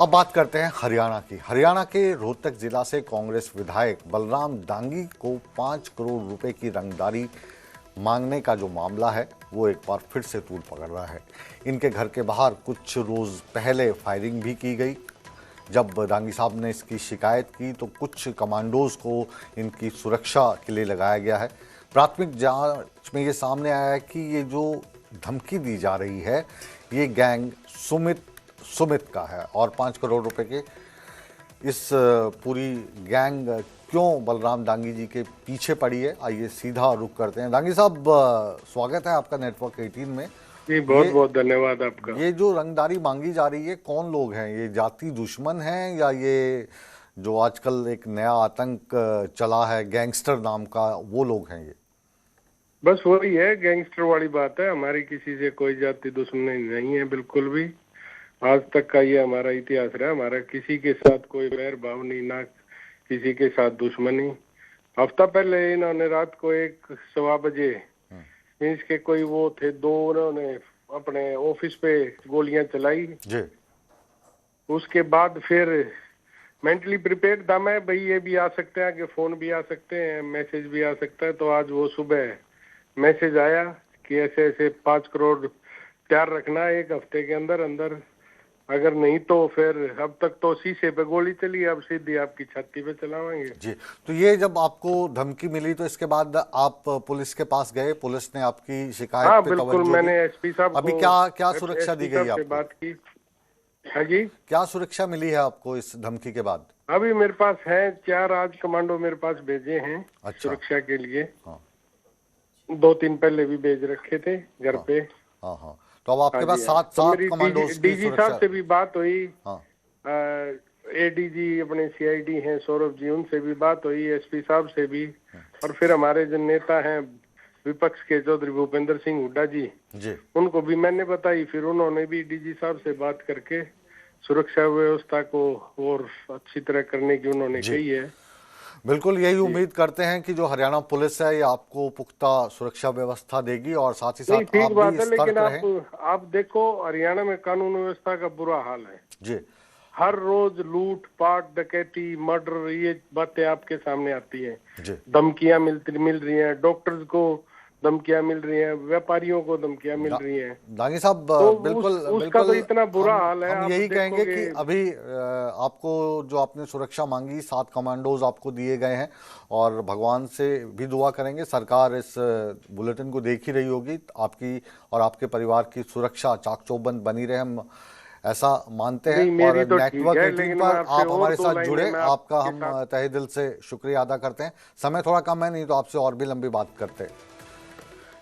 अब बात करते हैं हरियाणा की। हरियाणा के रोहतक जिला से कांग्रेस विधायक बलराम दांगी को 5 करोड़ रुपए की रंगदारी मांगने का जो मामला है वो एक बार फिर से तूल पकड़ रहा है। इनके घर के बाहर कुछ रोज पहले फायरिंग भी की गई। जब दांगी साहब ने इसकी शिकायत की तो कुछ कमांडोज को इनकी सुरक्षा के लिए लगाया गया है। प्राथमिक जांच में ये सामने आया है कि ये जो धमकी दी जा रही है ये गैंग सुमित का है और 5 करोड़ रुपए के इस पूरी गैंग क्यों बलराम दांगी जी के पीछे पड़ी है, आइए सीधा रुख करते हैं। दांगी साहब, स्वागत है आपका नेटवर्क 18 में। जी बहुत बहुत धन्यवाद आपका। ये जो रंगदारी मांगी जा रही है, कौन लोग हैं? ये जाति दुश्मन हैं या ये जो आजकल एक नया आतंक चला है गैंगस्टर नाम का, वो लोग हैं? ये बस वही है, गैंगस्टर वाली बात है। हमारी किसी से कोई जाति दुश्मनी नहीं है, बिल्कुल भी। आज तक का ये हमारा इतिहास रहा, हमारा किसी के साथ कोई वैर भाव नहीं, ना किसी के साथ दुश्मनी। हफ्ता पहले इन्होंने रात को 1:15 बजे इसके कोई वो थे दो, उन्होंने अपने ऑफिस पे गोलियां चलाई जी। उसके बाद फिर मेंटली प्रिपेयर्ड था मैं, भाई ये भी आ सकते हैं, आगे फोन भी आ सकते हैं, मैसेज भी आ सकता है। तो आज वो सुबह मैसेज आया कि ऐसे ऐसे 5 करोड़ तैयार रखना है 1 हफ्ते के अंदर अंदर, अगर नहीं तो फिर अब तक तो शीशे पे गोली चली, अब सीधी आपकी छाती पे चलावाएंगे। जी, तो ये जब आपको धमकी मिली तो इसके बाद आप पुलिस के पास गए, पुलिस ने आपकी शिकायत हाँ पे बिल्कुल, तवज्जो मैंने दी? एसपी साहब अभी को, क्या सुरक्षा दी गई आपको? बात की। हाँ जी, क्या सुरक्षा मिली है आपको इस धमकी के बाद? अभी मेरे पास है 4 आज कमांडो मेरे पास भेजे हैं। अच्छा। सुरक्षा के लिए। हाँ। 2-3 पहले भी भेज रखे थे घर पे। हाँ हाँ, तो अब आपके पास हाँ, 7 कमांडोज की डीजी सुरक्षा। साहब से भी बात हुई। हाँ। एडीजी अपने सीआईडी हैं सौरभ जी, उनसे भी बात हुई, एसपी साहब से भी, और फिर हमारे जो नेता हैं विपक्ष के चौधरी भूपेंद्र सिंह हुड्डा जी, उनको भी मैंने बताई। फिर उन्होंने भी डीजी साहब से बात करके सुरक्षा व्यवस्था को और अच्छी तरह करने की उन्होंने कही है। बिल्कुल, यही उम्मीद करते हैं कि जो हरियाणा पुलिस है ये आपको पुख्ता सुरक्षा व्यवस्था देगी और साथ ही साथ आप बात भी है, लेकिन रहें। आप देखो हरियाणा में कानून व्यवस्था का बुरा हाल है जी। हर रोज लूट पाट डकैती मर्डर, ये बातें आपके सामने आती हैं। धमकियां मिल रही हैं, डॉक्टर्स को धमकियां मिल रही हैं, व्यापारियों को धमकियां मिल रही हैं। दांगी साहब, तो बिल्कुल उसका तो इतना बुरा हाल है। हम यही कहेंगे कि अभी आपको जो आपने सुरक्षा मांगी, 7 कमांडोज आपको दिए गए हैं और भगवान से भी दुआ करेंगे, सरकार इस बुलेटिन को देख ही रही होगी, आपकी और आपके परिवार की सुरक्षा चाक चौबंद बनी रहे, हम ऐसा मानते हैं। और तो नेटवर्क 18 पर आप हमारे साथ जुड़े, आपका हम तहे दिल से शुक्रिया अदा करते हैं। समय थोड़ा कम है, नहीं तो आपसे और भी लंबी बात करते।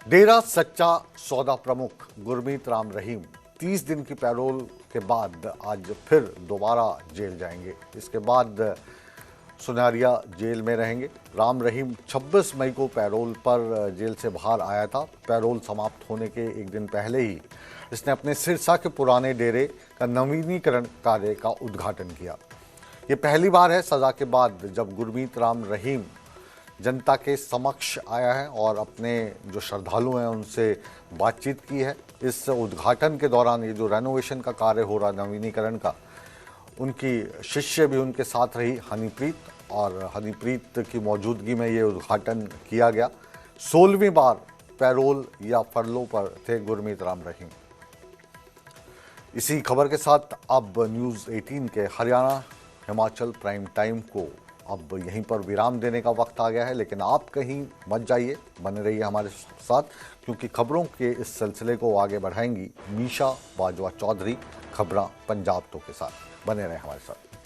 डेरा सच्चा सौदा प्रमुख गुरमीत राम रहीम 30 दिन की पैरोल के बाद आज फिर दोबारा जेल जाएंगे। इसके बाद सुनारिया जेल में रहेंगे। राम रहीम 26 मई को पैरोल पर जेल से बाहर आया था। पैरोल समाप्त होने के एक दिन पहले ही इसने अपने सिरसा के पुराने डेरे का नवीनीकरण कार्य का उद्घाटन किया। ये पहली बार है सजा के बाद जब गुरमीत राम रहीम जनता के समक्ष आया है और अपने जो श्रद्धालु हैं उनसे बातचीत की है। इस उद्घाटन के दौरान ये जो रेनोवेशन का कार्य हो रहा, नवीनीकरण का, उनकी शिष्य भी उनके साथ रही हनीप्रीत, और हनीप्रीत की मौजूदगी में ये उद्घाटन किया गया। 16वीं बार पैरोल या फरलो पर थे गुरमीत राम रहीम। इसी खबर के साथ अब न्यूज़ 18 के हरियाणा हिमाचल प्राइम टाइम को अब यहीं पर विराम देने का वक्त आ गया है, लेकिन आप कहीं मत जाइए, बने रहिए हमारे साथ, क्योंकि खबरों के इस सिलसिले को आगे बढ़ाएंगी मीशा बाजवा चौधरी खबरां पंजाब तो के साथ। बने रहें हमारे साथ।